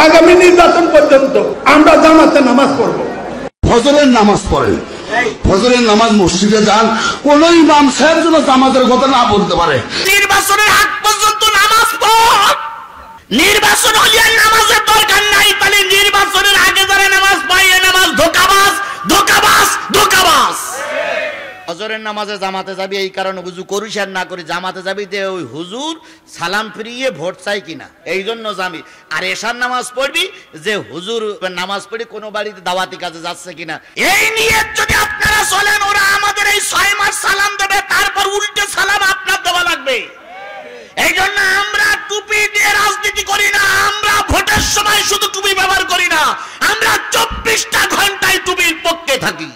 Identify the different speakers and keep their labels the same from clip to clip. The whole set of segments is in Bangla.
Speaker 1: আগামী নির্বাচন পর্যন্ত আমরা জামাতে নামাজ পড়ব।
Speaker 2: ফজরের নামাজ পড়েন, ফজরের নামাজ মসজিদে যান, কোন ইমাম সাহেব যেন জামাতের কথা না বলতে পারে।
Speaker 3: নির্বাচনের আগ পর্যন্ত নামাজ পড়। নির্বাচন হলে নামাজের দরকার নাই, তাহলে নির্বাচনের আগে যারা নামাজ পড়ে নামাজ ধোঁকাবাজ, ধোঁকাবাজ, ধোঁকাবাজ। ফজরের নামাজে জামাতে যাবি এই কারণে বুঝু করিস আর না করি, জামাতে যাবি যে ওই হুজুর সালাম ফিরিয়ে ভোট চাই কিনা এই জন্য যাবি। আর এশার নামাজ পড়বি যে হুজুর নামাজ পড়ি কোনো বাড়িতে দাওয়াতি কাজে যাচ্ছে কিনা। এই নিয়ে যদি আপনারা চলেন, ওরা আমাদের এই 6 মাস সালাম দেবে, তারপর উল্টে সালাম আপনার দেওয়া লাগবে। এই জন্য আমরা টুপি দিয়ে রাজনীতি করি না, আমরা ভোটের সময় শুধু টুপি ব্যবহার করি না, আমরা 24টা ঘন্টায় টুপির পক্ষে থাকি।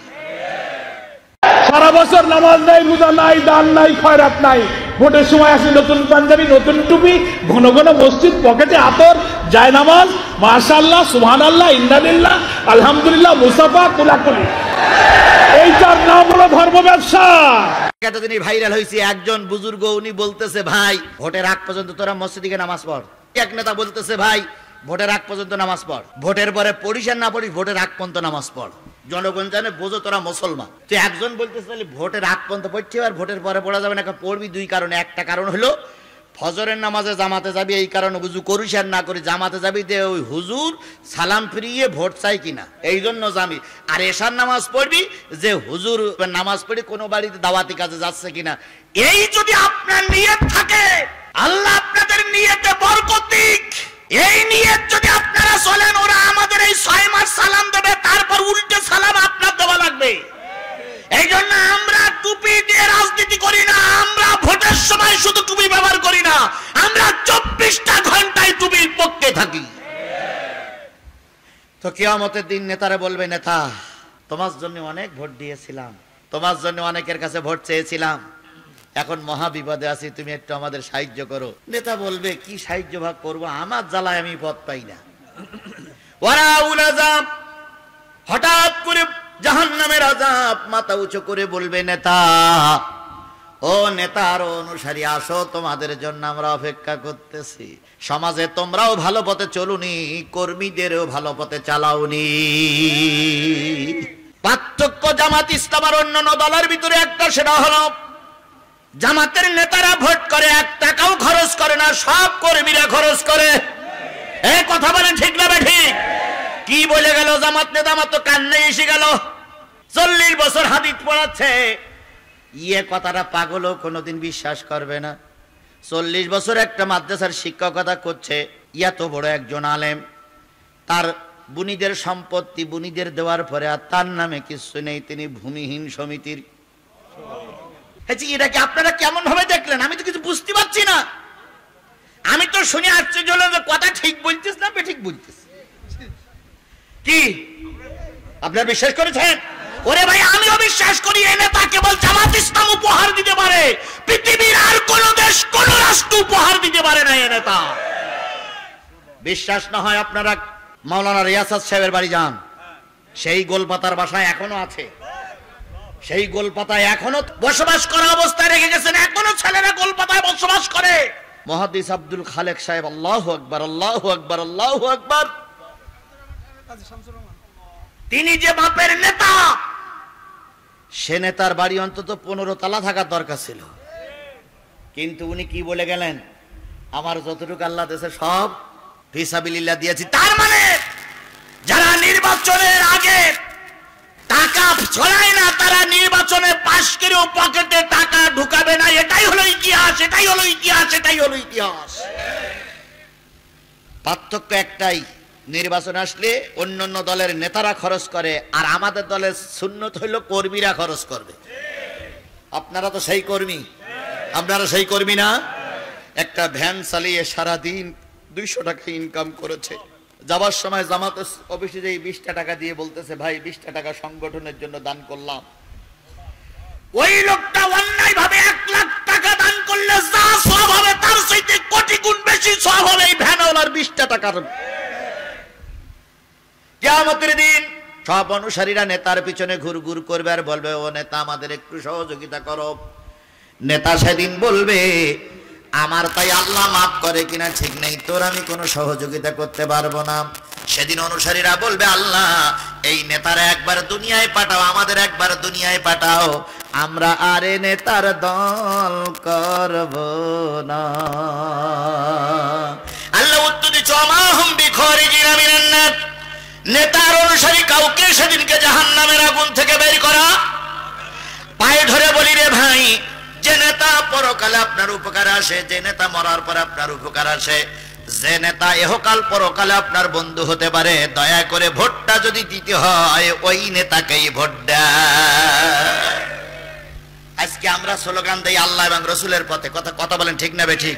Speaker 1: সারা বছর নামাজ নাই, রোজা নাই, দান নাই, খয়রাত নাই, ভোটের সময় আসে নতুন পাঞ্জাবি, নতুন টুপি, ঘন ঘন মসজিদ, পকেটে আতর, যায় নামাজ, মাশাআল্লাহ, সুবহানাল্লাহ, ইন্নালিল্লাহ, আলহামদুলিল্লাহ, মুসাফা, কুলাকুলি। এইটার নাম হলো ধর্ম ব্যবসা।
Speaker 3: এতদিনই ভাইরাল হয়েছে, একজন বুজুর্গ উনি বলতেছে, ভাই ভোটের আগ পর্যন্ত তোরা মসজিদে নামাজ পড়। এক নেতা বলতেছে, ভাই ভোটের আগ পর্যন্ত নামাজ পড়, ভোটের পরে পড়িস আর না পড়িস, ভোটের আগ পর্যন্ত নামাজ পড়, জনগণ জানে বোঝো তোরা মুসলমান। তো একজন বলতেছে ভোটের আগ পর্যন্ত পড়ছে আর ভোটের পরে পড়া যাবে না, পড়বি দুই কারণে। একটা কারণ হলো ফজরের নামাজে জামাতে যাবি এই কারণে বুঝু করিস আর না করি, জামাতে যাবি যে ওই হুজুর সালাম ফিরিয়ে ভোট চাই কিনা এই জন্য যাবি। আর এশার নামাজ পড়বি যে হুজুর নামাজ পড়ি কোনো বাড়িতে দাওয়াতি কাজে যাচ্ছে কিনা। এই যদি আপনার নিয়ত থাকে, আল্লাহ আপনাদের নিয়তে বরকত দিক। এই নিয়ত যদি আপনারা চলেন, ওরা আমাদের এই 6 মাস সালাম দেবে, তারপর উল্টে সালাম আপনার দেওয়া লাগবে। এই জন্য আমরা টুপি দিয়ে রাজনীতি করি না, আমরা ভোটের সময় শুধু টুপি ব্যবহার করি না, আমরা 24টা ঘন্টায় টুপির পক্ষে থাকি। তো কিয়ামতের দিন নেতারা বলবে, নেতা তোমার জন্য অনেক ভোট দিয়েছিলাম, তোমার জন্য অনেকের কাছে ভোট চেয়েছিলাম, এখন মহা বিপদে আছি, তুমি একটু আমাদের সাহায্য করো। নেতা বলবে, কি সাহায্য ভাগ করবো, আমার জ্বালায় আমি পথ পাই না। ওয়ারাউল আযাব, হঠাৎ করে জাহান্নামের আযাব মাথা উঁচু করে বলবে, নেতা ও নেতা আর অনুসারী আসো, তোমাদের জন্য আমরা অপেক্ষা করতেছি। সমাজে তোমরাও ভালো পথে চলুনি, কর্মীদেরও ভালো পথে চালাওনি। পার্থক্য জামাত ইসলাম আর অন্যান্য দলের ভিতরে একটা, সেটা হলো জামাতের নেতারা ভোট করে 1 টাকাও খরচ করে না, সব কর্মীরা খরচ করে। এই কথা বলেন ঠিক না ঠিক? কি বলে গেল জামাত নেতা, আমার তো কান্নাই এসে গেল। 40 বছর হাদিস পড়াচ্ছে, ইয়ে কথাটা পাগলও কোনোদিন বিশ্বাস করবে না। 40 বছর একটা মাদ্রাসার শিক্ষকতা করছে, এত বড় একজন আলেম, তার বুনিদের সম্পত্তি বুনিদের দেওয়ার পরে আর তার নামে কিছু নেই, তিনি ভূমিহীন সমিতির। এটা কি আপনারা কেমন ভাবে দেখলেন? আমি তো কিছু বুঝতে পারছি না। আমি তো শুনে আশ্চর্য হলাম যে কথা ঠিক বলছিস না ঠিক বলছিস। কি আপনারা বিশ্বাস করেছেন? ওরে ভাই, আমিও বিশ্বাস করি এই নেতা কেবল জামাত ইসলাম উপহার দিতে পারে, পৃথিবীর আর কোন দেশ কোন রাষ্ট্র উপহার দিতে পারে না এই নেতা। বিশ্বাস না হয় আপনারা মাওলানা রিয়াসাত সাহেবের বাড়ি যান, সেই গোলপাতার বাসায় এখনো আছে, সেই গোলপাতায় এখনো বসবাস করা অবস্থায় রেখে গেছেন, এখনো ছেলেরা গোলপাতায় বসবাস করে। মুহাদ্দিস আব্দুল খালেক সাহেব, আল্লাহু আকবার, আল্লাহু আকবার, আল্লাহু আকবার। তিনি যে বাপের নেতা, সে নেতার বাড়ি অন্তত 15 তলা থাকার দরকার ছিল, কিন্তু উনি কি বলে গেলেন, আমার যতটুকু আল্লাহ দেশে সব ফিসাবিলিল্লাহ দিয়েছি। তার মানে যারা নির্বাচনের আগে টাকা ছড়ায় না, তারা নির্বাচনে পাশ করেও পকেটে টাকা ঢুকাবে না। এটাই হলো ইতিহাস, এটাই হলো ইতিহাস, এটাই হলো ইতিহাস। পার্থক্য একটাই, নির্বাচন আসলে অন্যান্য দলের নেতারা খরচ করে, আর আমাদের দলের সুন্নত হইলো কর্মীরা খরচ করবে। আপনারা তো সেই কর্মী, আপনারা সেই কর্মী না? একটা ভ্যান চালিয়ে সারাদিন 200 টাকা ইনকাম করেছে, যাবার সময় জামাত অফিসে যে 20টা টাকা দিয়ে বলতেছে, ভাই 20টা টাকা সংগঠনের জন্য দান করলাম। ওই লোকটা অন্যায় ভাবে 1 লাখ টাকা দান করলে যা সওয়াব হবে তার চাইতে কোটি গুণ বেশি সওয়াব হবে এই ভ্যানওয়ালার 20টা টাকার। কিয়ামতের দিন সব অনুসারীরা নেতার পিছনে ঘুরঘুর করবে আর বলবে, ও নেতা আমাদের একটু সহযোগিতা করো। নেতা সেদিন বলবে, আমার তাই আল্লাহ মাফ করে কিনা ঠিক নেই, তোর আমি কোনো সহযোগিতা করতে পারবো না। সেদিন অনুসারীরা বলবে, আল্লাহ এই নেতারা একবার দুনিয়ায় পাঠাও, আমাদের একবার দুনিয়ায় পাঠাও, আমরা আর এ নেতার দল করব না। আল্লাহ উত্তর দিচ্ছে, ওমা হুম বিখারিজিনা মিনান নার, নেতার অনুসারী কাউকে সেদিনকে জাহান্নামের আগুন থেকে বের করা। পায়ে ধরে বলি রে ভাই, যে নেতা পরকালে আপনার উপকার আসে, যে নেতা মরার পর আপনার উপকার আসে, যে নেতা এহকাল পরকালে আপনার বন্ধু হতে পারে, দয়া করে ভোটটা যদি দিতে হয় ওই নেতাকেই ভোট দেয়। আজকে আমরা স্লোগান দেই আল্লাহ এবং রসুলের পথে, কথা বলেন ঠিক না বেঠিক?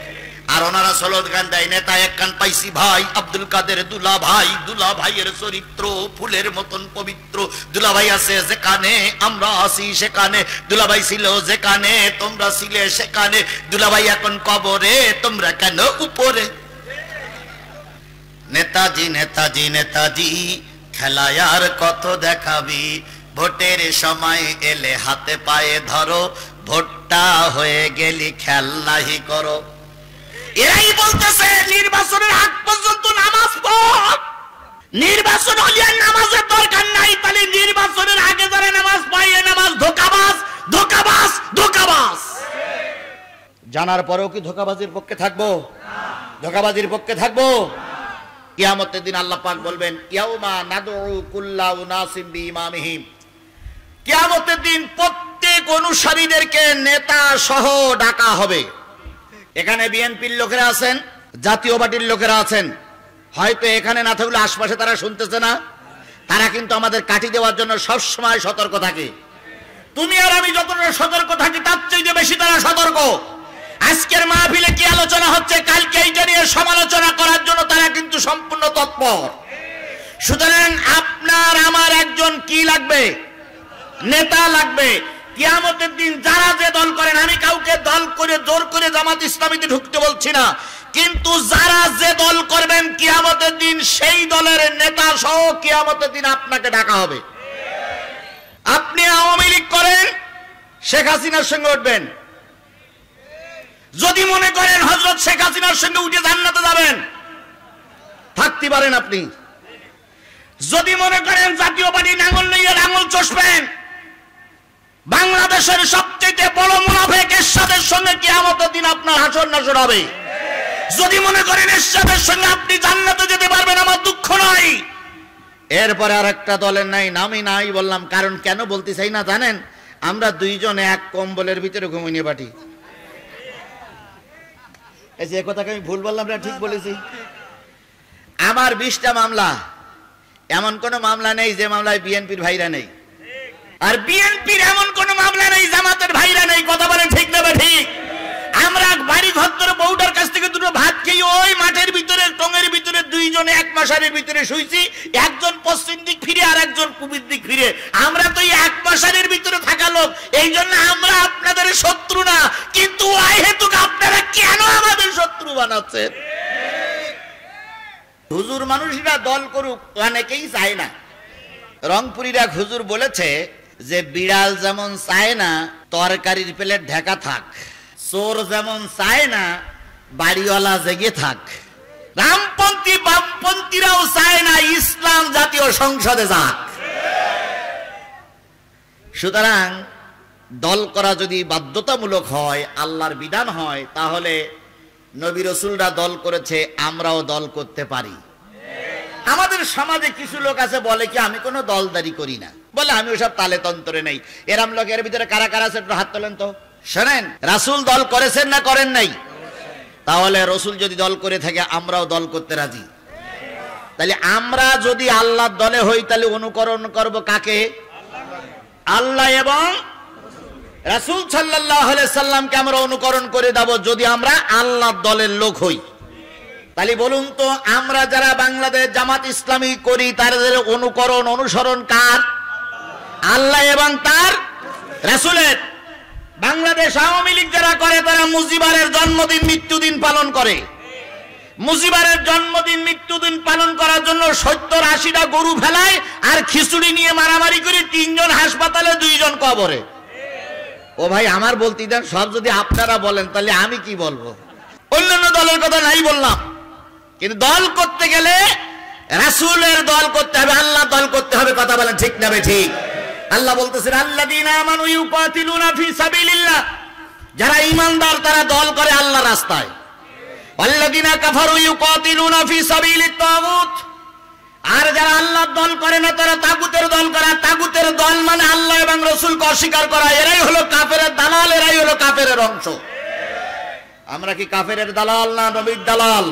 Speaker 3: আর ওনারা স্লোগান দেয় নেতা এক কান পাইছি ভাই, আব্দুল কাদের দুলা ভাই, দুলা ভাইয়ের চরিত্র ফুলের মতন পবিত্র, দুলা ভাই আছে যেখানে আমরা আছি সেখানে, দুলা ভাই ছিল যেখানে তোমরা ছিলে সেখানে, দুলা ভাই এখন কবরে তোমরা কেন উপরে। নেতাজি নেতাজি নেতাজি খেলায় আর কত দেখাবি, ভোটের সময় এলে হাতে পায়ে ধরো, ভোটটা হয়ে গেলি খেলনাহি করো। এরাই বলতেছে নির্বাচনের আগ পর্যন্ত নামাজ পড়, নির্বাচন হলে আর নামাজের দরকার নাই। তাহলে নির্বাচনের আগে যারা নামাজ পড়ে নামাজ ধোঁকাবাজ, ধোঁকাবাজ, ধোঁকাবাজ। জানার পরেও কি ধোঁকাবাজির পক্ষে থাকবো? ধোঁকাবাজির পক্ষে থাকবো? কিয়ামতের দিন আল্লাহ পাক বলবেন, ইয়াউমা নাদউ কুল্লা উনাসিম বিইমামিহিম, কিয়ামতের দিন প্রত্যেক অনুসারীদেরকে নেতা সহ ডাকা হবে। এখানে বিএনপির লোকেরা আছেন, জাতীয় পার্টির লোকেরা আছেন, হয়তো এখানে না থাকলে আশপাশে তারা শুনতেছে না, তারা কিন্তু আমাদের কাটি দেওয়ার জন্য সব সময় সতর্ক থাকে। তুমি আর আমি যতটা সতর্ক থাকি তার চেয়ে বেশি তারা সতর্ক। আজকের মাহফিলে কি আলোচনা হচ্ছে, কালকে এইটা নিয়ে সমালোচনা করার জন্য তারা কিন্তু সম্পূর্ণ তৎপর। সুতরাং আপনার আমার একজন কি লাগবে? নেতা লাগবে। কিয়ামতের দিন যারা যে দল করেন, আমি কাউকে দল করে জোর করে জামাত ইসলামীতে ঢুকতে বলছি না, কিন্তু যারা যে দল করবেন কিয়ামতের দিন সেই দলের নেতা সহ কিয়ামতের দিন আপনাকে ডাকা হবে। আপনি আওয়ামী লীগ করেন, শেখ হাসিনার সঙ্গে উঠবেন। যদি মনে করেন হযরত শেখ হাসিনার সঙ্গে উঠে জান্নাতে যাবেন, থাকতে পারেন আপনি। যদি মনে করেন জাতীয় পার্টি আঙুল নিয়ে আঙুল চষবেন, বাংলাদেশের সবচেয়ে বড় মুনাফিক এরশাদের সঙ্গে কিয়ামতের দিন আপনার হাসর নাসর হবে। যদি মনে করেন এরশাদের সঙ্গে আপনি জান্নাতে যেতে পারবেন, আমার দুঃখ নাই। এরপরে আর একটা দলের নাই, নামই নাই বললাম, কারণ কেন বলতে চাই না জানেন? আমরা দুইজনে এক কম্বলের ভিতরে ঘুমিয়ে পাঠি। এই যে কথাকে আমি ভুল বললাম না ঠিক বলেছি? আমার 20টা মামলা, এমন কোন মামলা নেই যে মামলায় বিএনপির ভাইরা নেই, আর বিএনপির এমন কোন মামলা নেই জামাতের ভাইরা নেই। কথা বলে ঠিক দেবে ঠিক? আমরা বাড়ি ঘর ধরে বউটার কাছ থেকে দুটো ভাত খেয়ে ওই মাঠের ভিতরে টঙের ভিতরে দুইজনে এক মশারির ভিতরে শুইছি, একজন পশ্চিম দিক ফিরে আর একজন পূর্ব দিক ফিরে। আমরা তো এই এক মশারির ভিতরে থাকা লোক, এই জন্য আমরা আপনাদের শত্রু না, কিন্তু ওই হেতুক আপনারা কেন আমাদের শত্রু বানাচ্ছেন? হুজুর মানুষরা দল করুক অনেকেই চায় না। রংপুরীরা হুজুর বলেছে যে বিড়াল যেমন চায় না তরকারির প্লেট ঢাকা থাক, চোর যেমন চায় না বাড়িওয়ালা জেগে থাক, রামপন্থী বামপন্থীরাও চায় না ইসলাম জাতীয় সংসদে যাক। সুতরাং দল করা যদি বাধ্যতামূলক হয়, আল্লাহর বিধান হয়, তাহলে নবী রাসূলরা দল করেছে, আমরাও দল করতে পারি। আমাদের সমাজে কিছু লোক আছে বলে কি আমি কোনো দলদারি করি না, বলে আমি ওসব তালে তন্ত্রে নেই। এরম লোকের ভিতরে কারা কারা আছে একটু হাত তোলেন তো। শোনেন, রাসূল দল করেছেন না করেন নাই? তাহলে রাসূল যদি দল করে থাকে আমরাও দল করতে রাজি। তাহলে আমরা যদি আল্লাহর দলে হই তাহলে অনুকরণ করব কাকে? আল্লাহ এবং রাসূল সাল্লাল্লাহু আলাইহি সাল্লামকে আমরা অনুকরণ করে দেব যদি আমরা আল্লাহর দলের লোক হই। তাহলে বলুন তো, আমরা যারা বাংলাদেশ জামাত ইসলামী করি তাদের অনুকরণ অনুসরণ কার? আল্লাহ এবং তার রাসূলের। বাংলাদেশ আওয়ামী লীগ যারা করে তারা মুজিবারের জন্মদিন মৃত্যুদিন পালন করে। মুজিবারের জন্মদিন মৃত্যুদিন পালন করার জন্য 70-80টা গরু ফেলায় আর খিচুড়ি নিয়ে মারামারি করে 3 জন হাসপাতালে 2 জন কবরে। ও ভাই আমার বলতে দেন, সব যদি আপনারা বলেন তাহলে আমি কি বলবো? অন্যান্য দলের কথা নাই বললাম, কিন্তু দল করতে গেলে রাসূলের দল করতে হবে, আল্লাহ দল করতে হবে। কথা বলেন ঠিক না ঠিক? আল্লাহ বলতেছেন আল্লাযীনা আমানু ইউকাতিলুনা ফি সাবিলিল্লাহ, যারা ঈমানদার তারা দল করে আল্লাহর রাস্তায়। ওয়াল্লাযীনা কাফারু ইউকাতিলুনা ফি সাবিলিত তাগুত, আর যারা আল্লাহর দল করে না তারা তাগুতের দল করে। তাগুতের দল মানে আল্লাহ এবং রাসূলকে অস্বীকার করা। এরাই হলো কাফেরের দালাল, এরাই হলো কাফেরের অংশ। আমরা কি কাফেরের দালাল না নবীর দালাল?